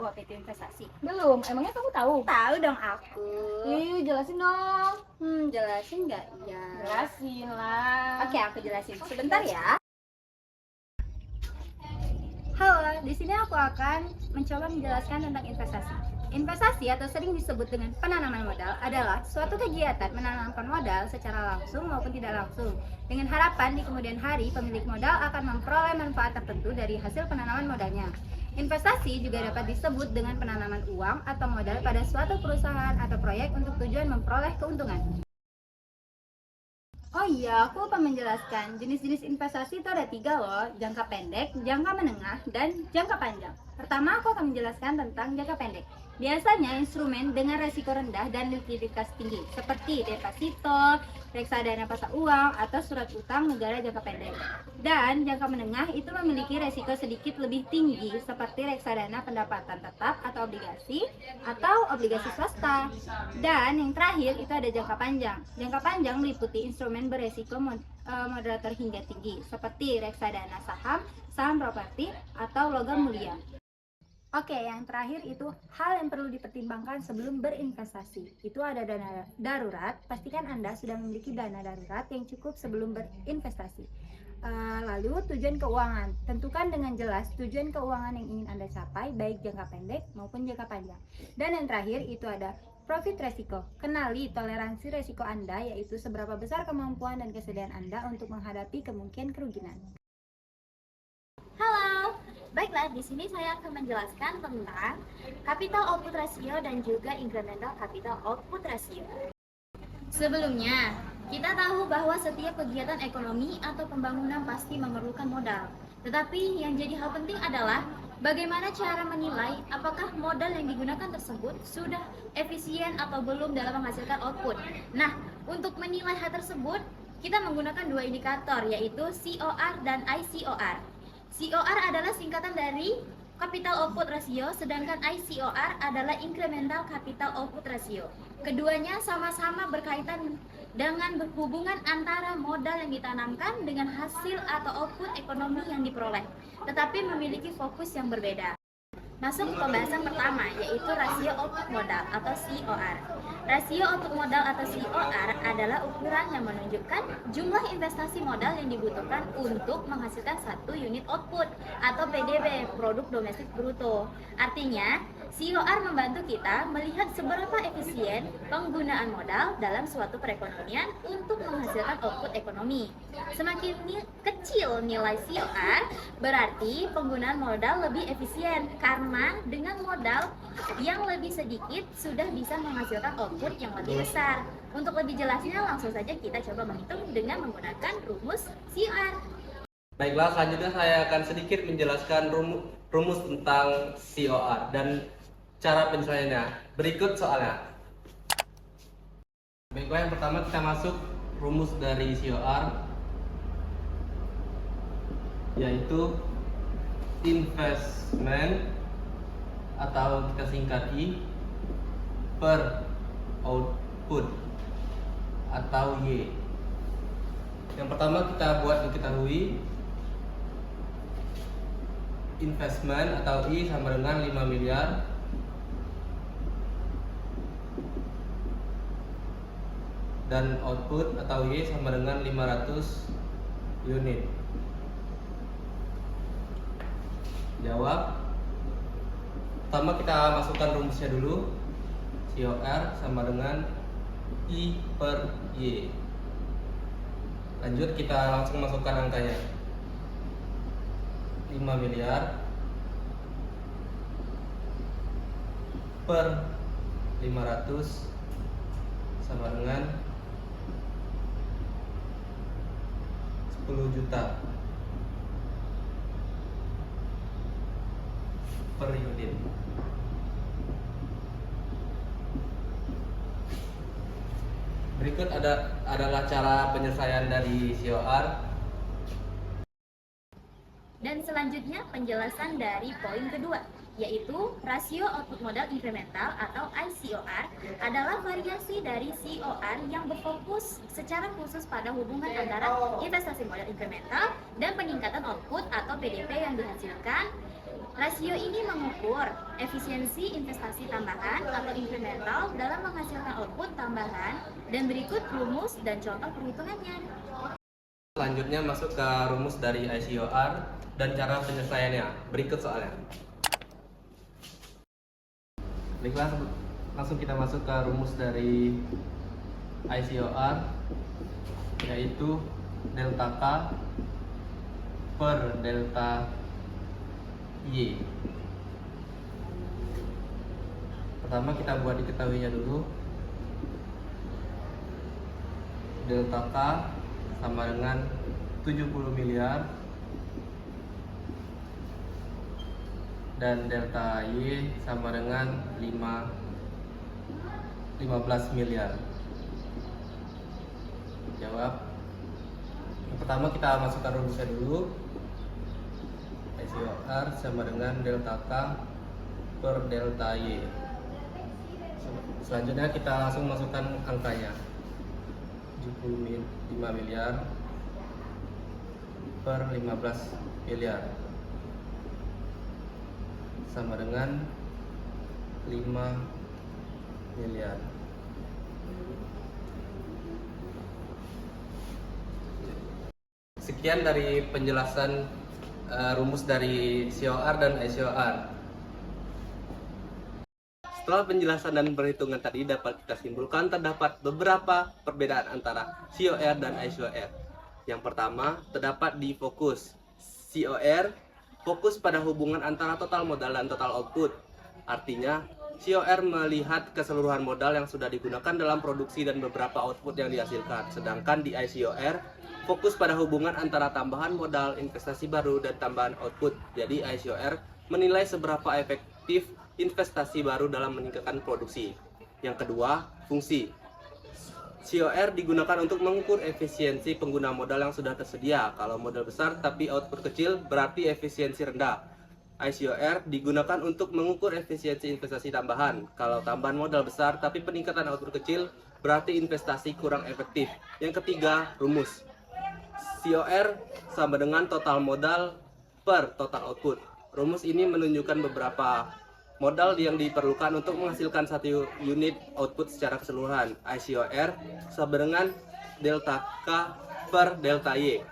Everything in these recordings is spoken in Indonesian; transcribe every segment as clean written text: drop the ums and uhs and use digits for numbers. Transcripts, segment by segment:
tahu apa itu investasi? Belum, emangnya kamu tahu? Tahu dong aku. Jelasin dong. Jelasin nggak? Ya. Jelasin lah. Oke, aku jelasin. Sebentar ya. Halo, di sini aku akan mencoba menjelaskan tentang investasi. Investasi atau sering disebut dengan penanaman modal adalah suatu kegiatan menanamkan modal secara langsung maupun tidak langsung dengan harapan di kemudian hari pemilik modal akan memperoleh manfaat tertentu dari hasil penanaman modalnya. Investasi juga dapat disebut dengan penanaman uang atau modal pada suatu perusahaan atau proyek untuk tujuan memperoleh keuntungan. Oh iya, aku lupa menjelaskan. Jenis-jenis investasi itu ada 3 loh, jangka pendek, jangka menengah, dan jangka panjang. Pertama, aku akan menjelaskan tentang jangka pendek. Biasanya instrumen dengan resiko rendah dan likuiditas tinggi, seperti deposito, reksadana pasar uang, atau surat utang negara jangka pendek. Dan jangka menengah itu memiliki resiko sedikit lebih tinggi, seperti reksadana pendapatan tetap atau obligasi swasta. Dan yang terakhir itu ada jangka panjang. Jangka panjang meliputi instrumen beresiko moderator hingga tinggi, seperti reksadana saham, saham properti, atau logam mulia. Oke, yang terakhir itu hal yang perlu dipertimbangkan sebelum berinvestasi. Itu ada dana darurat. Pastikan Anda sudah memiliki dana darurat yang cukup sebelum berinvestasi. Lalu tujuan keuangan. Tentukan dengan jelas tujuan keuangan yang ingin Anda capai, baik jangka pendek maupun jangka panjang. Dan yang terakhir itu ada profit resiko. Kenali toleransi resiko Anda, yaitu seberapa besar kemampuan dan kesediaan Anda untuk menghadapi kemungkinan kerugian. Halo, baiklah di sini saya akan menjelaskan tentang capital output ratio dan juga incremental capital output ratio. Sebelumnya, kita tahu bahwa setiap kegiatan ekonomi atau pembangunan pasti memerlukan modal. Tetapi yang jadi hal penting adalah bagaimana cara menilai apakah modal yang digunakan tersebut sudah efisien atau belum dalam menghasilkan output. Nah, untuk menilai hal tersebut, kita menggunakan 2 indikator, yaitu COR dan ICOR. COR adalah singkatan dari Capital Output Ratio, sedangkan ICOR adalah Incremental Capital Output Ratio. Keduanya sama-sama berkaitan dengan hubungan antara modal yang ditanamkan dengan hasil atau output ekonomi yang diperoleh, tetapi memiliki fokus yang berbeda. Masuk ke pembahasan pertama, yaitu rasio output modal atau COR. Rasio output modal atau COR adalah ukuran yang menunjukkan jumlah investasi modal yang dibutuhkan untuk menghasilkan 1 unit output atau PDB, produk domestik bruto. Artinya, COR membantu kita melihat seberapa efisien penggunaan modal dalam suatu perekonomian untuk menghasilkan output ekonomi. Semakin kecil nilai COR, berarti penggunaan modal lebih efisien karena dengan modal yang lebih sedikit sudah bisa menghasilkan output yang lebih besar. Untuk lebih jelasnya langsung saja kita coba menghitung dengan menggunakan rumus COR. Baiklah, selanjutnya saya akan sedikit menjelaskan rumus tentang COR dan cara penyesuaiannya. Berikut soalnya. Baiklah, yang pertama kita masuk rumus dari COR, yaitu investment atau kita singkat I per output atau Y. Yang pertama kita buat diketahui investment atau I sama dengan 5 miliar dan output atau Y sama dengan 500 unit. Jawab. Pertama kita masukkan rumusnya dulu. COR sama dengan I per Y. Lanjut kita langsung masukkan angkanya. 5 miliar per 500 sama dengan 10 juta per unit. Berikut adalah cara penyelesaian dari COR. Dan selanjutnya penjelasan dari poin kedua, yaitu rasio output modal incremental atau ICOR adalah variasi dari COR yang berfokus secara khusus pada hubungan antara investasi modal incremental dan peningkatan output atau PDB yang dihasilkan Rasio ini mengukur efisiensi investasi tambahan atau incremental dalam menghasilkan output tambahan, dan berikut rumus dan contoh perhitungannya. Selanjutnya masuk ke rumus dari ICOR dan cara penyelesaiannya. Berikut soalnya. Baiklah, langsung kita masuk ke rumus dari ICOR, yaitu delta K per delta Y. Pertama kita buat diketahuinya dulu. Delta K sama dengan 70 miliar dan delta Y sama dengan 15 miliar. Jawab. Yang pertama kita masukkan rumusnya dulu. ICOR sama dengan delta K per delta Y. Selanjutnya kita langsung masukkan angkanya. 75 miliar per 15 miliar sama dengan 5 miliar. Sekian dari penjelasan rumus dari COR dan ICOR. Setelah penjelasan dan perhitungan tadi dapat kita simpulkan terdapat beberapa perbedaan antara COR dan ICOR. Yang pertama, terdapat di fokus. COR fokus pada hubungan antara total modal dan total output. Artinya, COR melihat keseluruhan modal yang sudah digunakan dalam produksi dan beberapa output yang dihasilkan. Sedangkan di ICOR fokus pada hubungan antara tambahan modal, investasi baru, dan tambahan output. Jadi ICOR menilai seberapa efektif investasi baru dalam meningkatkan produksi. Yang kedua, fungsi. COR digunakan untuk mengukur efisiensi pengguna modal yang sudah tersedia. Kalau modal besar tapi output kecil, berarti efisiensi rendah. ICOR digunakan untuk mengukur efisiensi investasi tambahan. Kalau tambahan modal besar tapi peningkatan output kecil, berarti investasi kurang efektif. Yang ketiga, rumus. COR sama dengan total modal per total output. Rumus ini menunjukkan beberapa modal yang diperlukan untuk menghasilkan satu unit output secara keseluruhan. ICOR sama dengan delta K per delta Y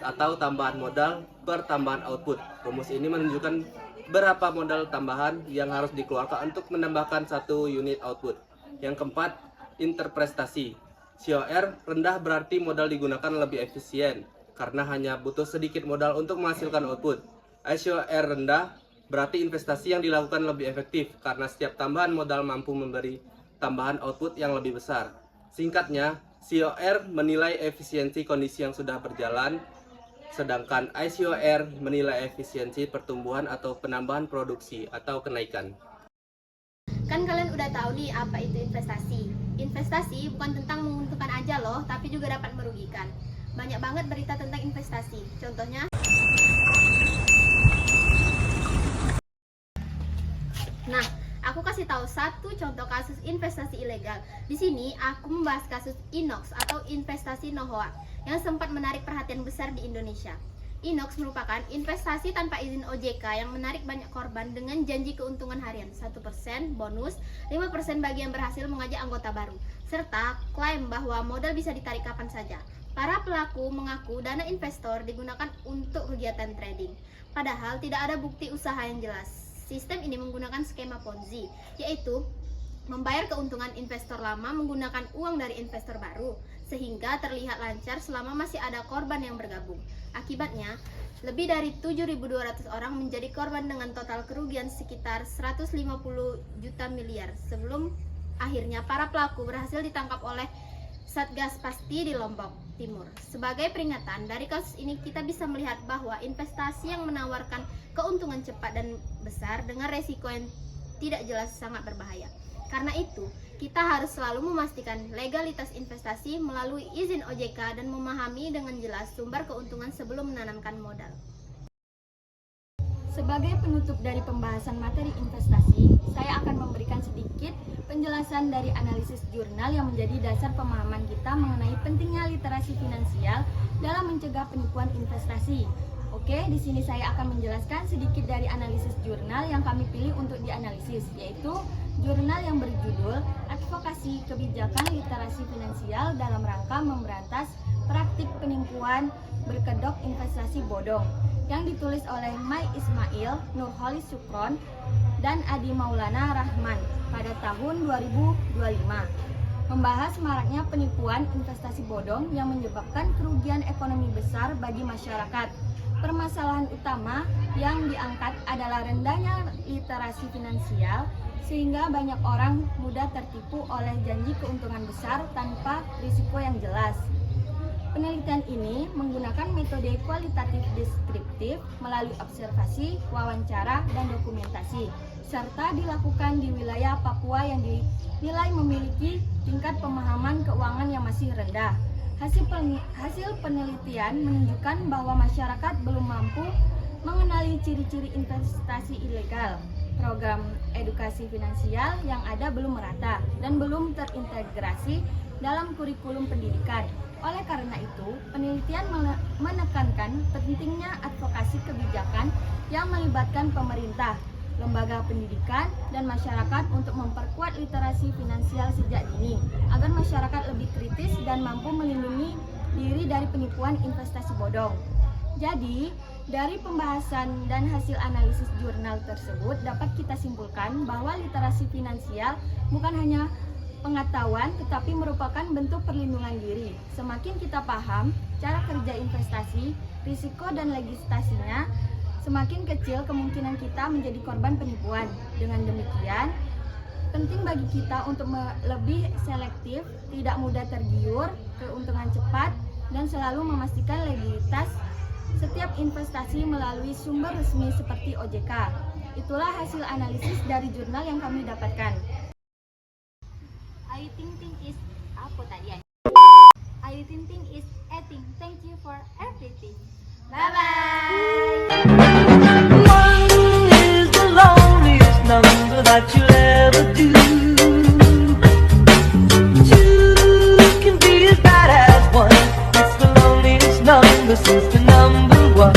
atau tambahan modal per tambahan output. Rumus ini menunjukkan berapa modal tambahan yang harus dikeluarkan untuk menambahkan satu unit output. Yang keempat, interprestasi. COR rendah berarti modal digunakan lebih efisien karena hanya butuh sedikit modal untuk menghasilkan output. ICOR rendah berarti investasi yang dilakukan lebih efektif karena setiap tambahan modal mampu memberi tambahan output yang lebih besar. Singkatnya, COR menilai efisiensi kondisi yang sudah berjalan, sedangkan ICOR menilai efisiensi pertumbuhan atau penambahan produksi atau kenaikan. Kan kalian udah tahu nih apa itu investasi. Investasi bukan tentang menguntungkan aja loh, tapi juga dapat merugikan. Banyak banget berita tentang investasi. Contohnya, nah, aku kasih tahu satu contoh kasus investasi ilegal. Di sini aku membahas kasus Inox atau investasi Nohoa yang sempat menarik perhatian besar di Indonesia. Inox merupakan investasi tanpa izin OJK yang menarik banyak korban dengan janji keuntungan harian 1%, bonus, 5% bagi yang berhasil mengajak anggota baru, serta klaim bahwa modal bisa ditarik kapan saja. Para pelaku mengaku dana investor digunakan untuk kegiatan trading, padahal tidak ada bukti usaha yang jelas. Sistem ini menggunakan skema Ponzi, yaitu membayar keuntungan investor lama menggunakan uang dari investor baru, sehingga terlihat lancar selama masih ada korban yang bergabung. Akibatnya, lebih dari 7.200 orang menjadi korban dengan total kerugian sekitar 150 juta miliar. Sebelum akhirnya para pelaku berhasil ditangkap oleh Satgas Pasti di Lombok Timur. Sebagai peringatan, dari kasus ini kita bisa melihat bahwa investasi yang menawarkan keuntungan cepat dan besar dengan resiko yang tidak jelas sangat berbahaya. Karena itu, kita harus selalu memastikan legalitas investasi melalui izin OJK dan memahami dengan jelas sumber keuntungan sebelum menanamkan modal. Sebagai penutup dari pembahasan materi investasi, saya akan memberikan sedikit penjelasan dari analisis jurnal yang menjadi dasar pemahaman kita mengenai pentingnya literasi finansial dalam mencegah penipuan investasi. Oke, di sini saya akan menjelaskan sedikit dari analisis jurnal yang kami pilih untuk dianalisis, yaitu jurnal yang berjudul Advokasi Kebijakan Literasi Finansial dalam Rangka Memberantas Praktik Penipuan Berkedok Investasi Bodong, yang ditulis oleh Mai Ismail, Nurholis Sukron, dan Adi Maulana Rahman pada tahun 2025. Membahas maraknya penipuan investasi bodong yang menyebabkan kerugian ekonomi besar bagi masyarakat. Permasalahan utama yang diangkat adalah rendahnya literasi finansial, sehingga banyak orang mudah tertipu oleh janji keuntungan besar tanpa risiko yang jelas. Penelitian ini menggunakan metode kualitatif deskriptif melalui observasi, wawancara, dan dokumentasi, serta dilakukan di wilayah Papua yang dinilai memiliki tingkat pemahaman keuangan yang masih rendah. Hasil penelitian menunjukkan bahwa masyarakat belum mampu mengenali ciri-ciri investasi ilegal. Program edukasi finansial yang ada belum merata dan belum terintegrasi dalam kurikulum pendidikan. Oleh karena itu, penelitian menekankan pentingnya advokasi kebijakan yang melibatkan pemerintah, lembaga pendidikan, dan masyarakat untuk memperkuat literasi finansial sejak dini, agar masyarakat lebih kritis dan mampu melindungi diri dari penipuan investasi bodong. Jadi, dari pembahasan dan hasil analisis jurnal tersebut dapat kita simpulkan bahwa literasi finansial bukan hanya pengetahuan tetapi merupakan bentuk perlindungan diri. Semakin kita paham cara kerja investasi, risiko dan legislasinya, semakin kecil kemungkinan kita menjadi korban penipuan. Dengan demikian, penting bagi kita untuk lebih selektif, tidak mudah tergiur, keuntungan cepat, dan selalu memastikan legalitas setiap investasi melalui sumber resmi seperti OJK. Itulah hasil analisis dari jurnal yang kami dapatkan. Ayu Ting Ting is apa tadi ya? Ayu Ting Ting is eating. Thank you for everything. Bye bye. One is the loneliest number that you'll ever do. Two can be as bad as one. It's the loneliest number since the number one.